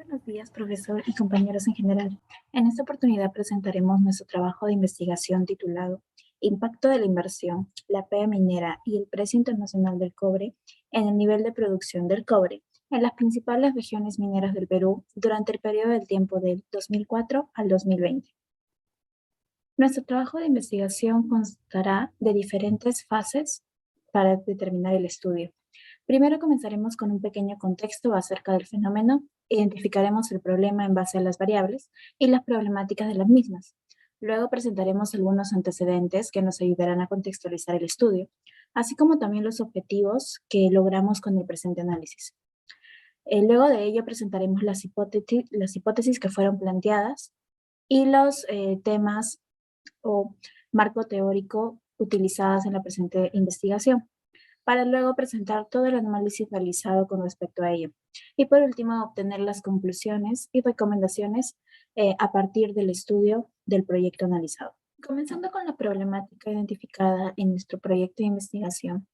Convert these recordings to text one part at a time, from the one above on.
Buenos días, profesor y compañeros en general. En esta oportunidad presentaremos nuestro trabajo de investigación titulado Impacto de la inversión, la pega minera y el precio internacional del cobre en el nivel de producción del cobre en las principales regiones mineras del Perú durante el periodo del tiempo del 2004 al 2020. Nuestro trabajo de investigación constará de diferentes fases para determinar el estudio. Primero comenzaremos con un pequeño contexto acerca del fenómeno, identificaremos el problema en base a las variables y las problemáticas de las mismas. Luego presentaremos algunos antecedentes que nos ayudarán a contextualizar el estudio, así como también los objetivos que logramos con el presente análisis. Luego de ello presentaremos las hipótesis que fueron planteadas y los temas o marco teórico utilizadas en la presente investigación, para luego presentar todo el análisis realizado con respecto a ello. Y por último, obtener las conclusiones y recomendaciones a partir del estudio del proyecto analizado. Comenzando con la problemática identificada en nuestro proyecto de investigación,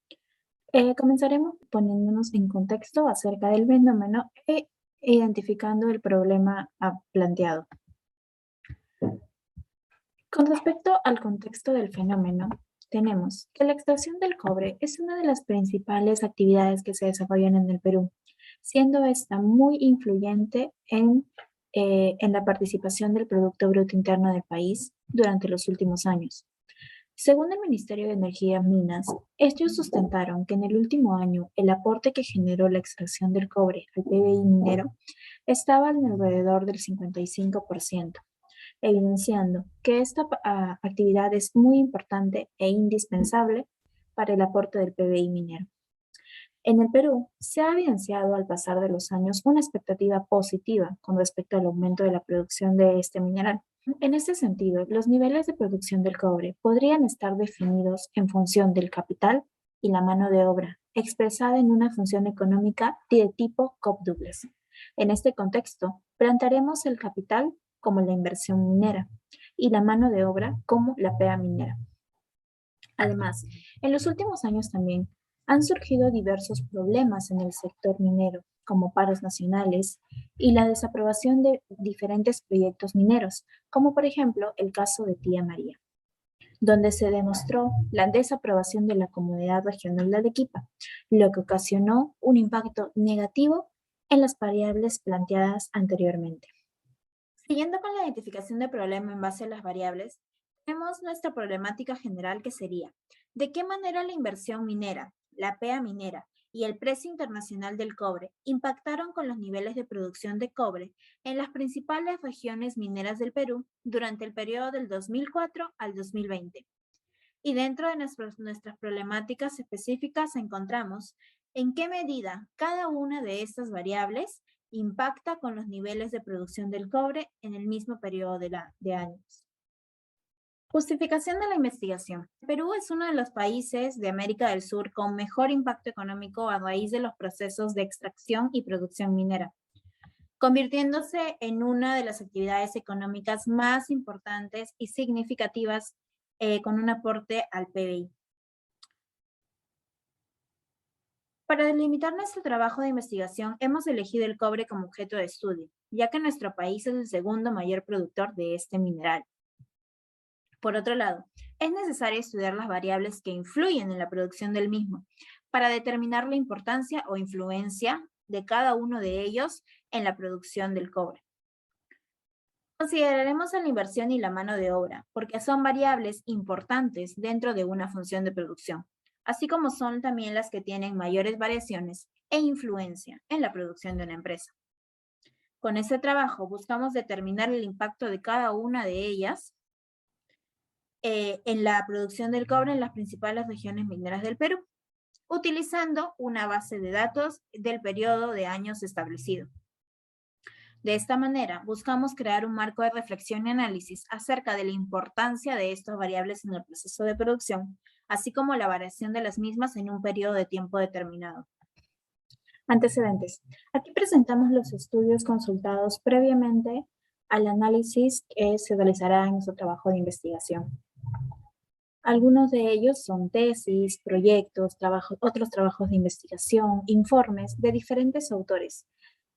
comenzaremos poniéndonos en contexto acerca del fenómeno e identificando el problema planteado. Con respecto al contexto del fenómeno, tenemos que la extracción del cobre es una de las principales actividades que se desarrollan en el Perú, siendo esta muy influyente en la participación del Producto Bruto Interno del país durante los últimos años. Según el Ministerio de Energía y Minas, ellos sustentaron que en el último año el aporte que generó la extracción del cobre al PBI minero estaba en alrededor del 55%, evidenciando que esta actividad es muy importante e indispensable para el aporte del PBI minero. En el Perú, se ha evidenciado al pasar de los años una expectativa positiva con respecto al aumento de la producción de este mineral. En este sentido, los niveles de producción del cobre podrían estar definidos en función del capital y la mano de obra, expresada en una función económica de tipo Cobb-Douglas. En este contexto, plantearemos el capital como la inversión minera y la mano de obra como la pega minera. Además, en los últimos años también han surgido diversos problemas en el sector minero, como paros nacionales y la desaprobación de diferentes proyectos mineros, como por ejemplo el caso de Tía María, donde se demostró la desaprobación de la Comunidad Regional de Arequipa, lo que ocasionó un impacto negativo en las variables planteadas anteriormente. Siguiendo con la identificación del problema en base a las variables, tenemos nuestra problemática general que sería, ¿de qué manera la inversión minera, la pega minera y el precio internacional del cobre impactaron con los niveles de producción de cobre en las principales regiones mineras del Perú durante el periodo del 2004 al 2020? Y dentro de nuestras problemáticas específicas encontramos en qué medida cada una de estas variables impacta con los niveles de producción del cobre en el mismo periodo de años. Justificación de la investigación. Perú es uno de los países de América del Sur con mejor impacto económico a raíz de los procesos de extracción y producción minera, convirtiéndose en una de las actividades económicas más importantes y significativas con un aporte al PBI. Para delimitar nuestro trabajo de investigación, hemos elegido el cobre como objeto de estudio, ya que nuestro país es el segundo mayor productor de este mineral. Por otro lado, es necesario estudiar las variables que influyen en la producción del mismo, para determinar la importancia o influencia de cada uno de ellos en la producción del cobre. Consideraremos a la inversión y la mano de obra, porque son variables importantes dentro de una función de producción, así como son también las que tienen mayores variaciones e influencia en la producción de una empresa. Con este trabajo buscamos determinar el impacto de cada una de ellas en la producción del cobre en las principales regiones mineras del Perú, utilizando una base de datos del periodo de años establecido. De esta manera, buscamos crear un marco de reflexión y análisis acerca de la importancia de estas variables en el proceso de producción, así como la variación de las mismas en un periodo de tiempo determinado. Antecedentes. Aquí presentamos los estudios consultados previamente al análisis que se realizará en nuestro trabajo de investigación. Algunos de ellos son tesis, proyectos, otros trabajos de investigación, informes de diferentes autores,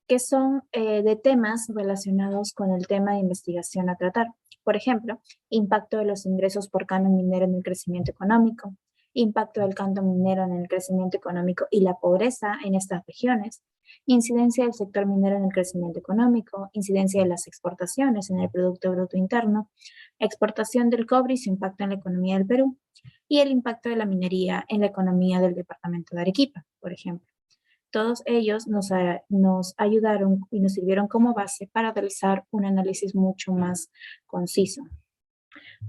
que son de temas relacionados con el tema de investigación a tratar. Por ejemplo, impacto de los ingresos por canon minero en el crecimiento económico, impacto del canon minero en el crecimiento económico y la pobreza en estas regiones, incidencia del sector minero en el crecimiento económico, incidencia de las exportaciones en el Producto Bruto Interno, exportación del cobre y su impacto en la economía del Perú, y el impacto de la minería en la economía del departamento de Arequipa, por ejemplo. Todos ellos nos ayudaron y nos sirvieron como base para realizar un análisis mucho más conciso.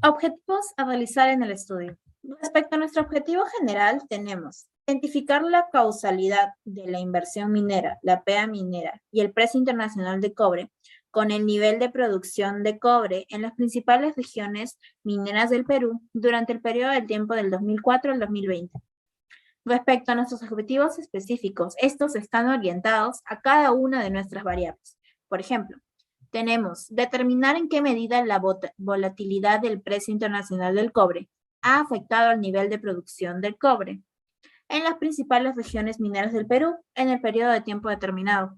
Objetivos a realizar en el estudio. Respecto a nuestro objetivo general, tenemos identificar la causalidad de la inversión minera, la PEA minera y el precio internacional de cobre con el nivel de producción de cobre en las principales regiones mineras del Perú durante el periodo del tiempo del 2004 al 2020. Respecto a nuestros objetivos específicos, estos están orientados a cada una de nuestras variables. Por ejemplo, tenemos determinar en qué medida la volatilidad del precio internacional del cobre ha afectado al nivel de producción del cobre en las principales regiones mineras del Perú en el periodo de tiempo determinado.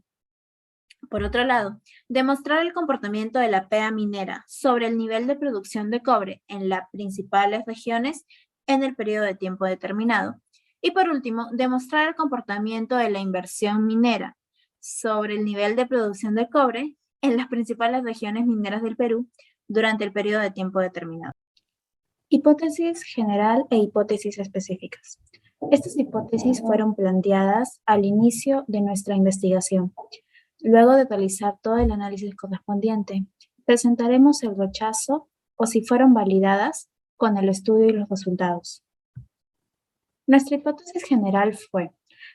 Por otro lado, demostrar el comportamiento de la PEA minera sobre el nivel de producción de cobre en las principales regiones en el periodo de tiempo determinado. Y por último, demostrar el comportamiento de la inversión minera sobre el nivel de producción de cobre en las principales regiones mineras del Perú durante el periodo de tiempo determinado. Hipótesis general e hipótesis específicas. Estas hipótesis fueron planteadas al inicio de nuestra investigación. Luego de realizar todo el análisis correspondiente, presentaremos el rechazo o si fueron validadas con el estudio y los resultados. Nuestra hipótesis general fue: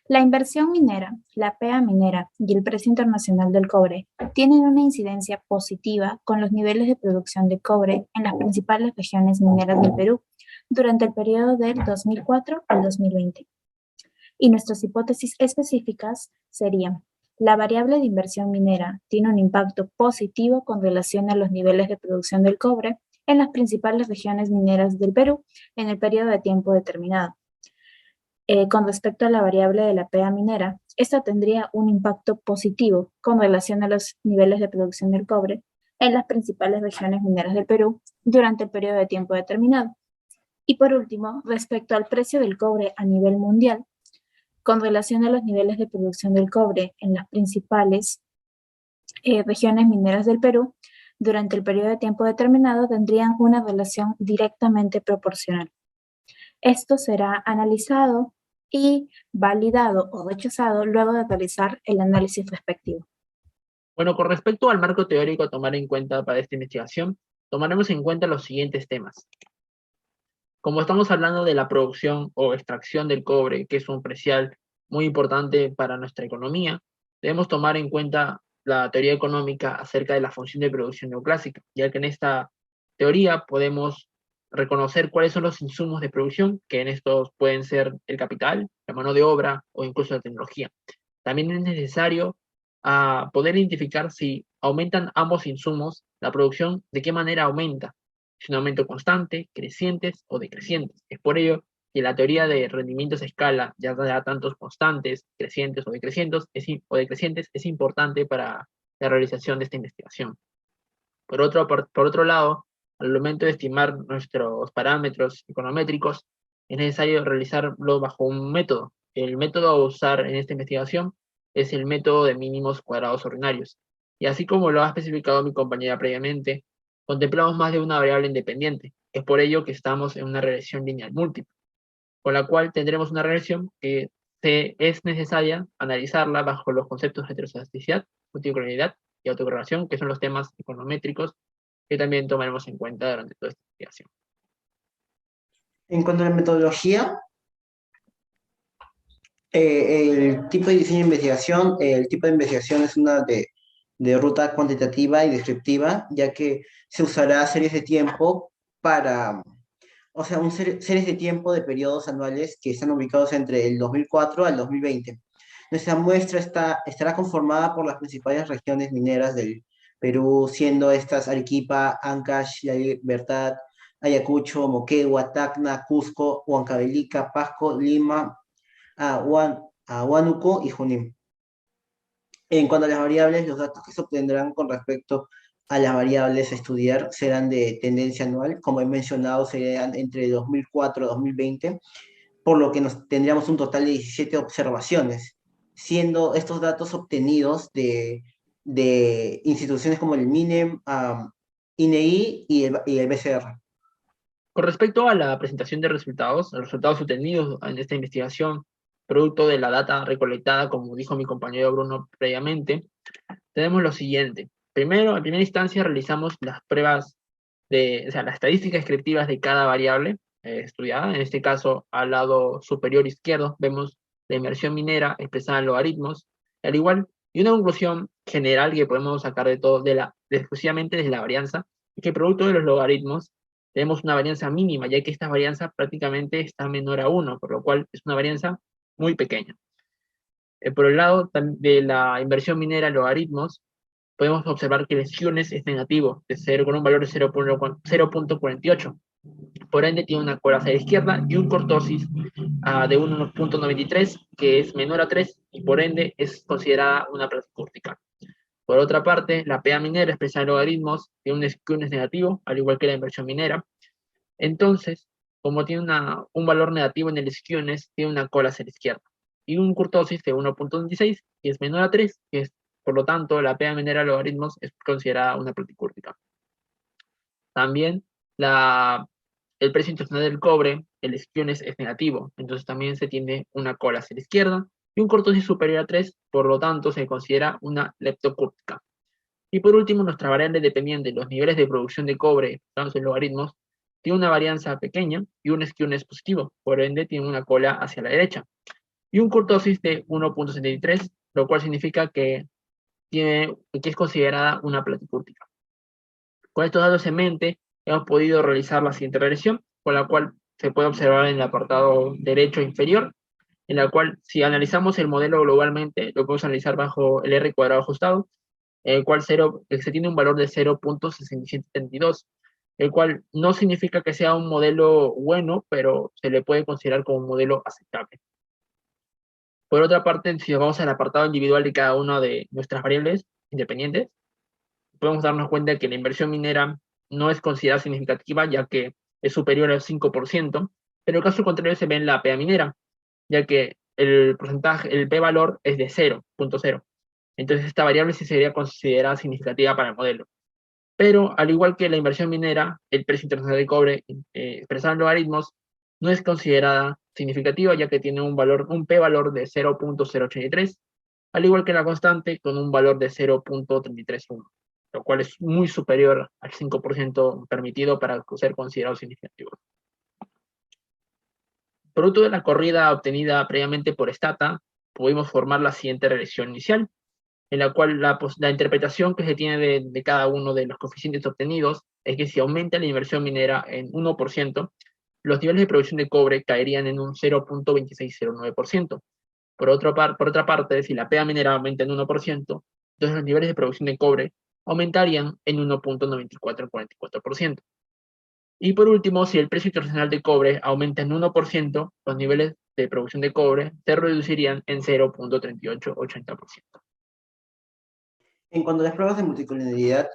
la inversión minera, la PEA minera y el precio internacional del cobre tienen una incidencia positiva con los niveles de producción de cobre en las principales regiones mineras del Perú durante el periodo del 2004 al 2020. Y nuestras hipótesis específicas serían: la variable de inversión minera tiene un impacto positivo con relación a los niveles de producción del cobre en las principales regiones mineras del Perú en el periodo de tiempo determinado. Con respecto a la variable de la PEA minera, esta tendría un impacto positivo con relación a los niveles de producción del cobre en las principales regiones mineras del Perú durante el periodo de tiempo determinado. Y por último, respecto al precio del cobre a nivel mundial, con relación a los niveles de producción del cobre en las principales regiones mineras del Perú, durante el periodo de tiempo determinado tendrían una relación directamente proporcional. Esto será analizado y validado o rechazado luego de realizar el análisis respectivo. Bueno, con respecto al marco teórico a tomar en cuenta para esta investigación, tomaremos en cuenta los siguientes temas. Como estamos hablando de la producción o extracción del cobre, que es un precial muy importante para nuestra economía, debemos tomar en cuenta la teoría económica acerca de la función de producción neoclásica, ya que en esta teoría podemos reconocer cuáles son los insumos de producción, que en estos pueden ser el capital, la mano de obra o incluso la tecnología. También es necesario poder identificar si aumentan ambos insumos, la producción, de qué manera aumenta, si un aumento constante, crecientes o decrecientes. Es por ello que la teoría de rendimientos a escala, ya sea tantos constantes, crecientes o decrecientes, es importante para la realización de esta investigación. Por otro lado, al momento de estimar nuestros parámetros econométricos, es necesario realizarlo bajo un método. El método a usar en esta investigación es el método de mínimos cuadrados ordinarios. Y así como lo ha especificado mi compañera previamente, contemplamos más de una variable independiente. Es por ello que estamos en una regresión lineal múltiple, con la cual tendremos una regresión que es necesaria analizarla bajo los conceptos de heterostasticidad, multicolonialidad y autocorrelación, que son los temas econométricos que también tomaremos en cuenta durante toda esta investigación. En cuanto a la metodología, el tipo de diseño de investigación, el tipo de investigación es una de ruta cuantitativa y descriptiva, ya que se usará series de tiempo para, o sea, series de tiempo de periodos anuales que están ubicados entre el 2004 al 2020. Nuestra muestra estará conformada por las principales regiones mineras del Perú, siendo estas Arequipa, Ancash, La Libertad, Ayacucho, Moquegua, Tacna, Cusco, Huancavelica, Pasco, Lima, a Huánuco y Junín. En cuanto a las variables, los datos que se obtendrán con respecto a las variables a estudiar serán de tendencia anual, como he mencionado, serían entre 2004 y 2020, por lo que nos tendríamos un total de 17 observaciones, siendo estos datos obtenidos de instituciones como el MINEM, INEI y el BCR. Con respecto a la presentación de resultados, los resultados obtenidos en esta investigación, producto de la data recolectada, como dijo mi compañero Bruno previamente, tenemos lo siguiente. Primero, en primera instancia, realizamos las pruebas o sea, las estadísticas descriptivas de cada variable estudiada. En este caso, al lado superior izquierdo, vemos la inversión minera expresada en logaritmos, al igual, y una conclusión general que podemos sacar de todo, exclusivamente desde la varianza, es que producto de los logaritmos tenemos una varianza mínima, ya que esta varianza prácticamente está menor a 1, por lo cual es una varianza muy pequeña. Por el lado de la inversión minera en logaritmos, podemos observar que el skewness es negativo, de 0 con un valor de 0.48. Por ende, tiene una cola hacia la izquierda y un cortosis de 1.93, que es menor a 3, y por ende es considerada una platicúrtica. Por otra parte, la PA minera expresada en logaritmos tiene un skewness negativo, al igual que la inversión minera. Entonces, como tiene un valor negativo en el skewness, tiene una cola hacia la izquierda. Y un kurtosis de 1.26, que es menor a 3, que es, por lo tanto, la PA minera de logaritmos es considerada una platicúrtica. También el precio internacional del cobre, el skewness es negativo, entonces también se tiene una cola hacia la izquierda y un kurtosis superior a 3, por lo tanto se considera una leptocúrtica. Y por último, nuestra variable dependiente, los niveles de producción de cobre, en logaritmos, tiene una varianza pequeña y un skewness positivo, por ende tiene una cola hacia la derecha. Y un kurtosis de 1.73, lo cual significa que es considerada una platicúrtica. Con estos datos en mente, hemos podido realizar la siguiente regresión, con la cual se puede observar en el apartado derecho inferior, en la cual si analizamos el modelo globalmente, lo podemos analizar bajo el R cuadrado ajustado, el cual se tiene un valor de 0.6732, el cual no significa que sea un modelo bueno, pero se le puede considerar como un modelo aceptable. Por otra parte, si vamos al apartado individual de cada una de nuestras variables independientes, podemos darnos cuenta de que la inversión minera no es considerada significativa, ya que es superior al 5%, pero el caso contrario se ve en la PA minera, ya que el porcentaje, el p-valor es de 0.0. Entonces esta variable sí sería considerada significativa para el modelo. Pero al igual que la inversión minera, el precio internacional del cobre expresado en logaritmos no es considerada significativa, ya que tiene un p-valor de 0.083, al igual que la constante con un valor de 0.331, lo cual es muy superior al 5% permitido para ser considerado significativo. Producto de la corrida obtenida previamente por Stata, pudimos formar la siguiente regresión inicial, en la cual la interpretación que se tiene de cada uno de los coeficientes obtenidos es que si aumenta la inversión minera en 1%, los niveles de producción de cobre caerían en un 0.2609%. Por otra parte, si la PA minera aumenta en 1%, entonces los niveles de producción de cobre aumentarían en 1.9444%. Y por último, si el precio internacional de cobre aumenta en 1%, los niveles de producción de cobre se reducirían en 0.3880%. En cuanto a las pruebas de multicolinaridad,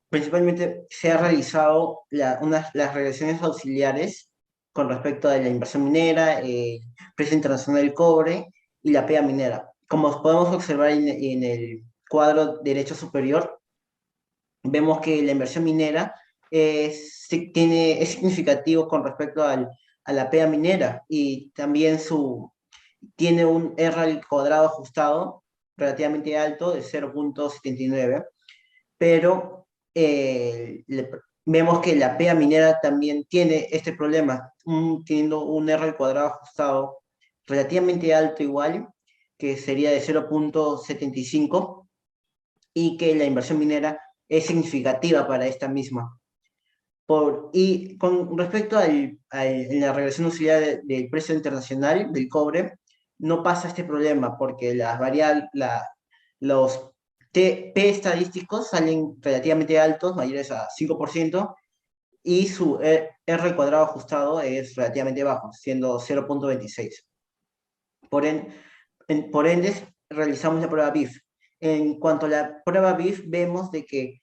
principalmente se ha realizado las regresiones auxiliares con respecto a la inversión minera, el precio internacional del cobre y la PEA minera. Como podemos observar en el cuadro derecho superior, vemos que la inversión minera es significativo con respecto a la PEA minera y también tiene un R al cuadrado ajustado relativamente alto de 0.79, pero vemos que la PEA minera también tiene este problema, teniendo un R al cuadrado ajustado relativamente alto igual, que sería de 0.75, y que la inversión minera es significativa para esta misma. Y con respecto a la regresión auxiliar del precio internacional del cobre, no pasa este problema porque los P estadísticos salen relativamente altos, mayores a 5%, y su R al cuadrado ajustado es relativamente bajo, siendo 0.26. Por ende, realizamos la prueba BIF, En cuanto a la prueba BIF, vemos de que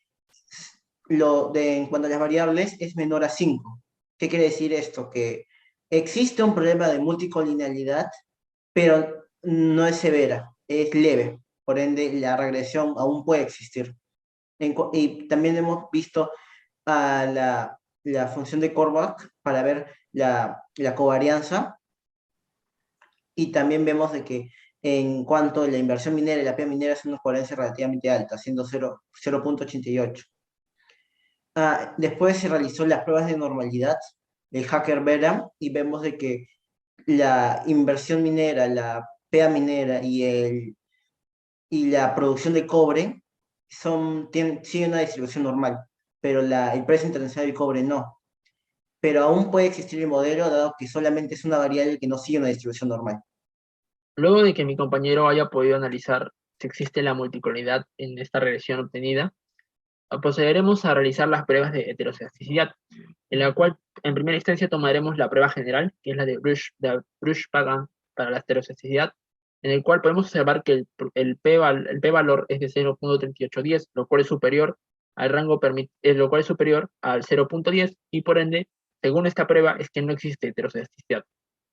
en cuanto a las variables es menor a 5. ¿Qué quiere decir esto? Que existe un problema de multicolinealidad, pero no es severa, es leve. Por ende, la regresión aún puede existir. Y también hemos visto a la función de Korbach para ver la covarianza, y también vemos de que en cuanto a la inversión minera y la P minera es una covariancia relativamente alta, siendo 0.88. Después se realizó las pruebas de normalidad del Hacker Vera y vemos de que la inversión minera, la PEA minera y la producción de cobre siguen una distribución normal, pero el precio internacional del cobre no. Pero aún puede existir el modelo, dado que solamente es una variable que no sigue una distribución normal. Luego de que mi compañero haya podido analizar si existe la multicoloralidad en esta regresión obtenida, procederemos a realizar las pruebas de heteroscedsticidad, en la cual en primera instancia tomaremos la prueba general, que es la de Bruch-Pagan para la heteroscedsticidad, en el cual podemos observar que el p-valor es de 0.3810, lo cual es superior al rango lo cual es superior al 0.10, y por ende, según esta prueba, es que no existe heteroscedsticidad.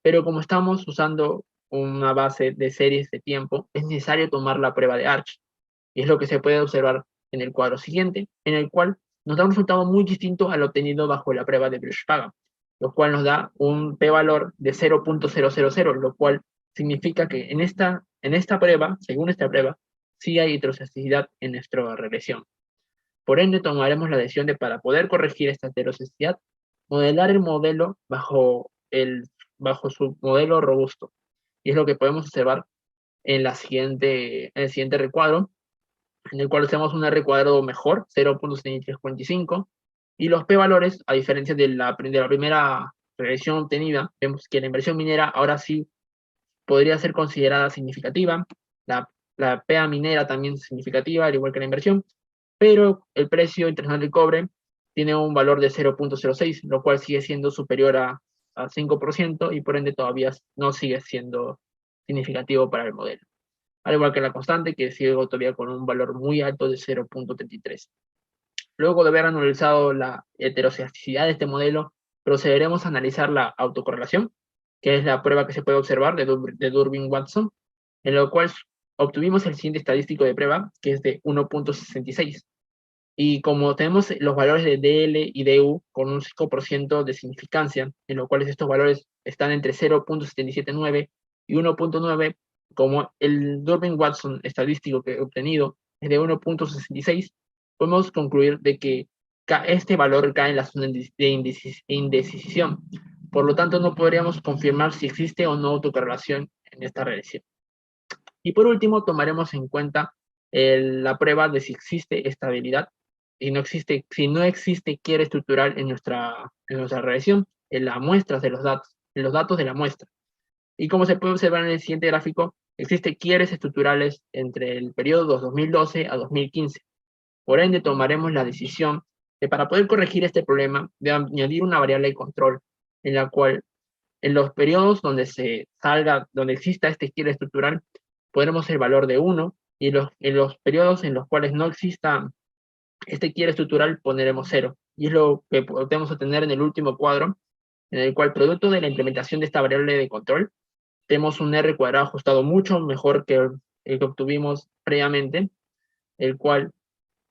Pero como estamos usando una base de series de tiempo, es necesario tomar la prueba de Arch, y es lo que se puede observar en el cuadro siguiente, en el cual nos da un resultado muy distinto al obtenido bajo la prueba de Bruch-Pagan, lo cual nos da un p-valor de 0.000, lo cual significa que en esta prueba, según esta prueba, sí hay heteroscedsticidad en nuestra regresión. Por ende, tomaremos la decisión de, para poder corregir esta heteroscedsticidad, modelar el modelo bajo su modelo robusto. Y es lo que podemos observar en el siguiente recuadro, en el cual hacemos un R cuadrado mejor, 0.7345, y los p-valores, a diferencia de la primera regresión obtenida, vemos que la inversión minera ahora sí podría ser considerada significativa, la PEA minera también es significativa, al igual que la inversión, pero el precio internacional del cobre tiene un valor de 0.06, lo cual sigue siendo superior a 5%, y por ende todavía no sigue siendo significativo para el modelo. Al igual que la constante, que sigue todavía con un valor muy alto de 0.33. Luego de haber analizado la heteroscedsticidad de este modelo, procederemos a analizar la autocorrelación, que es la prueba que se puede observar de Durbin-Watson, en lo cual obtuvimos el siguiente estadístico de prueba, que es de 1.66. Y como tenemos los valores de DL y DU con un 5% de significancia, en lo cual estos valores están entre 0.779 y 1.9, como el Durbin-Watson estadístico que he obtenido es de 1.66, podemos concluir de que este valor cae en la zona de indecisión. Por lo tanto, no podríamos confirmar si existe o no autocorrelación en esta regresión. Y por último, tomaremos en cuenta la prueba de si existe estabilidad, si no existe quiebra estructural en nuestra regresión, en las muestras de en los datos de la muestra. Y como se puede observar en el siguiente gráfico, existen quiebres estructurales entre el periodo 2012 a 2015. Por ende, tomaremos la decisión de, para poder corregir este problema, de añadir una variable de control, en la cual en los periodos donde exista este quiebre estructural, podremos el valor de 1, y en los periodos en los cuales no exista este quiebre estructural pondremos 0. Y es lo que podemos obtener en el último cuadro, en el cual, producto de la implementación de esta variable de control, tenemos un R cuadrado ajustado mucho mejor que el que obtuvimos previamente, el cual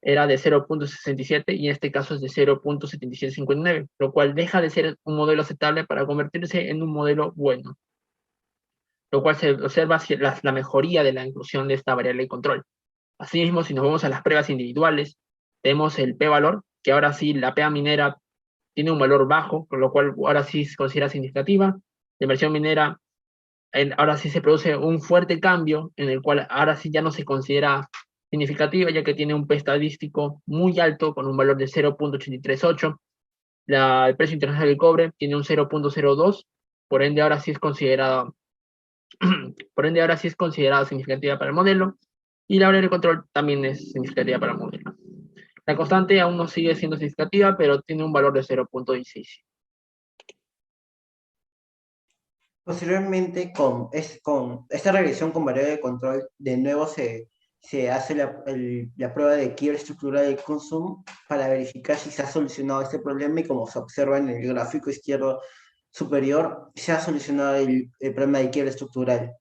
era de 0.67 y en este caso es de 0.7759, lo cual deja de ser un modelo aceptable para convertirse en un modelo bueno, lo cual se observa la mejoría de la inclusión de esta variable de control. Asimismo, si nos vamos a las pruebas individuales, tenemos el p-valor, que ahora sí la PEA minera tiene un valor bajo, con lo cual ahora sí se considera significativa. La inversión minera, ahora sí se produce un fuerte cambio, en el cual ahora sí ya no se considera significativa, ya que tiene un P estadístico muy alto, con un valor de 0.838. El precio internacional del cobre tiene un 0.02, por ende ahora sí es considerada significativa para el modelo, y la variable de control también es significativa para el modelo. La constante aún no sigue siendo significativa, pero tiene un valor de 0.16. Posteriormente, con esta regresión con variable de control, de nuevo se se hace la prueba de quiebre estructural del consumo para verificar si se ha solucionado este problema, y como se observa en el gráfico izquierdo superior, se ha solucionado el problema de quiebre estructural.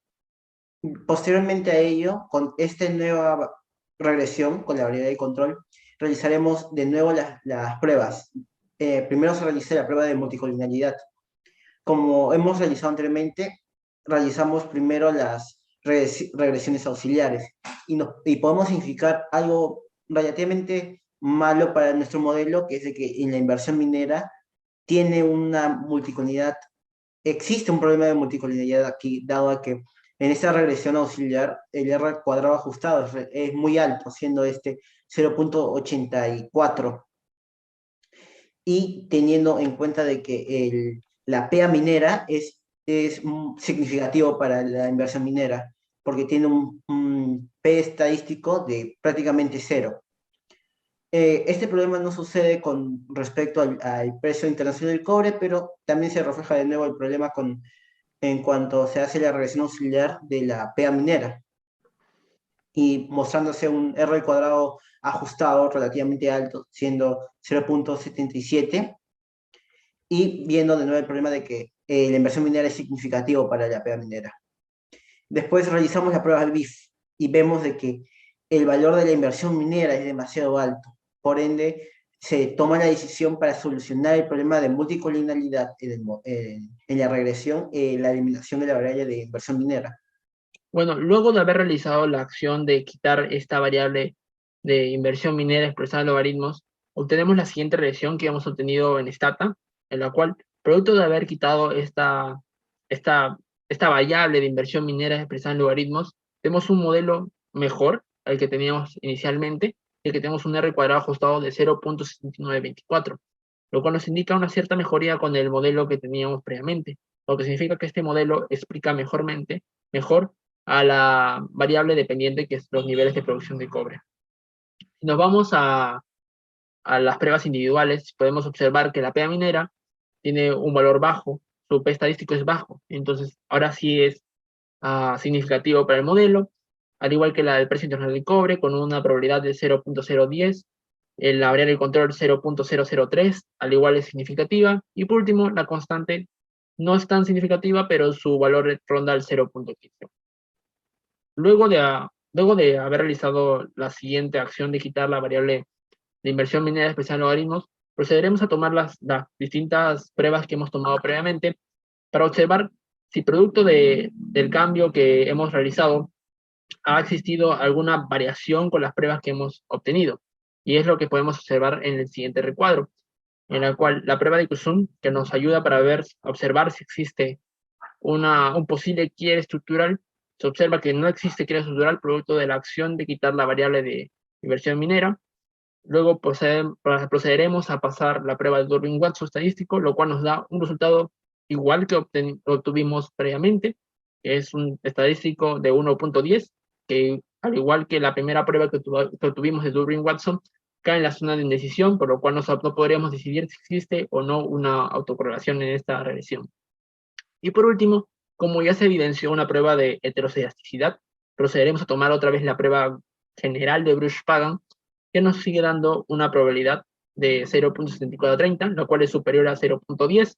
Posteriormente a ello, con esta nueva regresión, con la variable de control, realizaremos de nuevo las pruebas. Primero se realiza la prueba de multicolinialidad. Como hemos realizado anteriormente, realizamos primero las regresiones auxiliares y podemos significar algo relativamente malo para nuestro modelo, que es de que en la inversión minera tiene una multicolinialidad, existe un problema de multicolinialidad aquí, dado a que en esta regresión auxiliar el R al cuadrado ajustado es muy alto, siendo este 0.84, y teniendo en cuenta de que la PEA minera es significativo para la inversión minera, porque tiene un P estadístico de prácticamente cero. Este problema no sucede con respecto al precio internacional del cobre, pero también se refleja de nuevo el problema en cuanto se hace la regresión auxiliar de la PEA minera, y mostrándose un R al cuadrado ajustado relativamente alto, siendo 0.77, y viendo de nuevo el problema de que la inversión minera es significativo para la PEA minera. Después realizamos la prueba del BIF y vemos de que el valor de la inversión minera es demasiado alto. Por ende, se toma la decisión para solucionar el problema de multicolinialidad en la regresión, la eliminación de la variable de inversión minera. Bueno, luego de haber realizado la acción de quitar esta variable de inversión minera expresada en logaritmos, obtenemos la siguiente regresión que hemos obtenido en Stata, en la cual, producto de haber quitado esta variable de inversión minera expresada en logaritmos, tenemos un modelo mejor al que teníamos inicialmente, y que tenemos un R cuadrado ajustado de 0.6924, lo cual nos indica una cierta mejoría con el modelo que teníamos previamente, lo que significa que este modelo explica mejor a la variable dependiente, que es los niveles de producción de cobre. Si nos vamos a las pruebas individuales, podemos observar que la PEA minera tiene un valor bajo, su P estadístico es bajo, entonces ahora sí es significativo para el modelo, al igual que la del precio internacional del cobre, con una probabilidad de 0.010, la variable de control 0.003, al igual es significativa, y por último, la constante no es tan significativa, pero su valor ronda el 0.15. Luego de haber realizado la siguiente acción de quitar la variable de inversión minera expresada en logaritmos, procederemos a tomar las distintas pruebas que hemos tomado previamente para observar si producto del cambio que hemos realizado ha existido alguna variación con las pruebas que hemos obtenido. Y es lo que podemos observar en el siguiente recuadro, en el cual la prueba de Kusun, que nos ayuda para observar si existe un posible quiebre estructural, se observa que no existe quiebre estructural producto de la acción de quitar la variable de inversión minera. Luego procederemos a pasar la prueba de Durbin-Watson estadístico, lo cual nos da un resultado igual que obtuvimos previamente, que es un estadístico de 1.10, que al igual que la primera prueba que obtuvimos de Durbin-Watson, cae en la zona de indecisión, por lo cual no podríamos decidir si existe o no una autocorrelación en esta regresión. Y por último, como ya se evidenció una prueba de heteroscedasticidad, procederemos a tomar otra vez la prueba general de Bruch-Pagan, que nos sigue dando una probabilidad de 0.7430, la cual es superior a 0.10.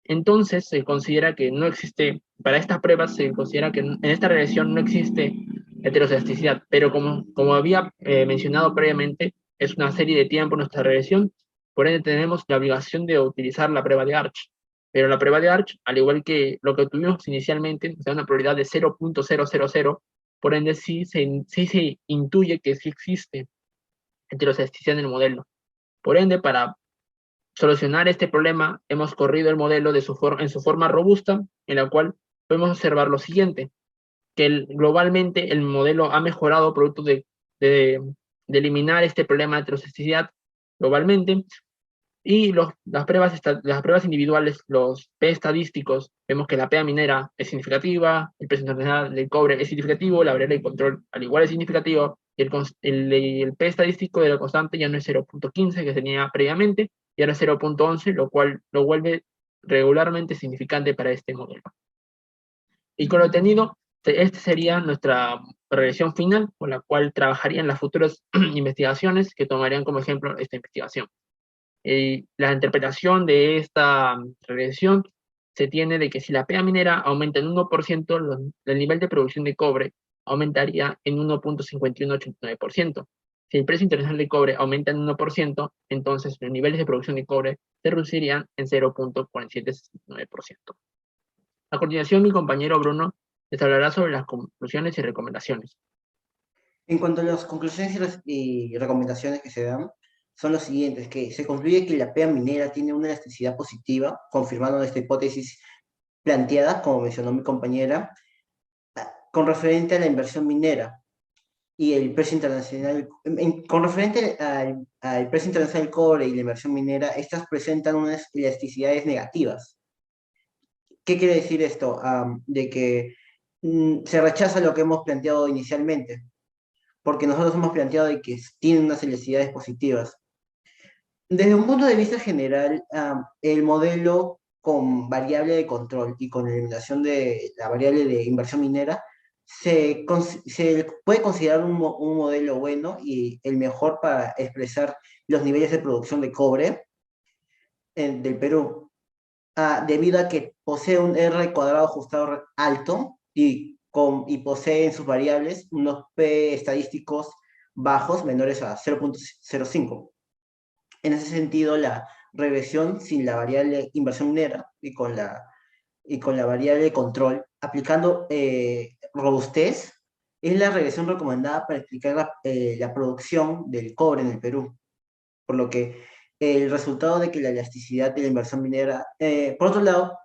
Entonces se considera que no existe, para estas pruebas se considera que en esta regresión no existe heteroscedasticidad, pero como había mencionado previamente, es una serie de tiempo nuestra regresión, por ende tenemos la obligación de utilizar la prueba de Arch. Pero la prueba de Arch, al igual que lo que tuvimos inicialmente, nos da una probabilidad de 0.000, por ende sí se intuye que sí existe heteroscedasticidad en el modelo. Por ende, para solucionar este problema, hemos corrido el modelo en su forma robusta, en la cual podemos observar lo siguiente, que globalmente el modelo ha mejorado producto de eliminar este problema de heteroscedasticidad globalmente, y las pruebas individuales, los P estadísticos, vemos que la PEA minera es significativa, el precio internacional del cobre es significativo, la variable de control al igual es significativo, y el P estadístico de la constante ya no es 0.15 que tenía previamente, y ahora es 0.11, lo cual lo vuelve regularmente significante para este modelo. Y con lo obtenido, esta sería nuestra regresión final, con la cual trabajarían las futuras investigaciones que tomarían como ejemplo esta investigación. La interpretación de esta regresión se tiene de que si la pega minera aumenta en 1%, el nivel de producción de cobre aumentaría en 1.5189%. Si el precio internacional de cobre aumenta en 1%, entonces los niveles de producción de cobre se reducirían en 0.4769%. A continuación, mi compañero Bruno les hablará sobre las conclusiones y recomendaciones. En cuanto a las conclusiones y recomendaciones que se dan, son los siguientes, que se concluye que la pega minera tiene una elasticidad positiva, confirmando esta hipótesis planteada, como mencionó mi compañera, con referente a la inversión minera y el precio internacional, con referente al precio internacional del cobre y la inversión minera, estas presentan unas elasticidades negativas. ¿Qué quiere decir esto? De que se rechaza lo que hemos planteado inicialmente, porque nosotros hemos planteado de que tienen unas elasticidades positivas. Desde un punto de vista general, el modelo con variable de control y con eliminación de la variable de inversión minera se puede considerar un modelo bueno y el mejor para expresar los niveles de producción de cobre del Perú, debido a que posee un R cuadrado ajustado alto y posee en sus variables unos P estadísticos bajos, menores a 0.05. En ese sentido, la regresión sin la variable inversión minera y con la variable de control, aplicando robustez, es la regresión recomendada para explicar la producción del cobre en el Perú. Por lo que el resultado de que la elasticidad de la inversión minera, por otro lado,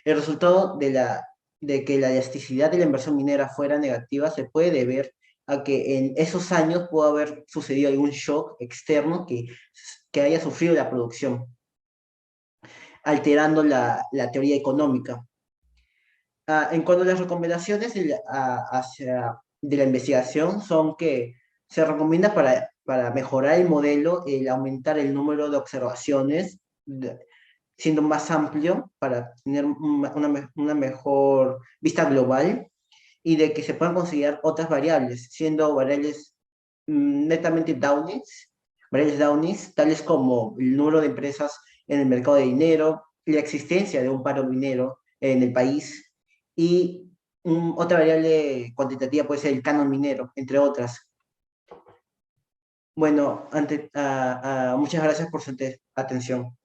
el resultado de que la elasticidad de la inversión minera fuera negativa se puede deber a que en esos años pudo haber sucedido algún shock externo que haya sufrido la producción, alterando la teoría económica. En cuanto a las recomendaciones de la investigación, son que se recomienda para mejorar el modelo el aumentar el número de observaciones, siendo más amplio para tener una mejor vista global y de que se puedan considerar otras variables, siendo variables netamente Downies, tales como el número de empresas en el mercado de dinero, la existencia de un paro minero en el país y otra variable cuantitativa puede ser el canon minero, entre otras. Bueno, muchas gracias por su atención.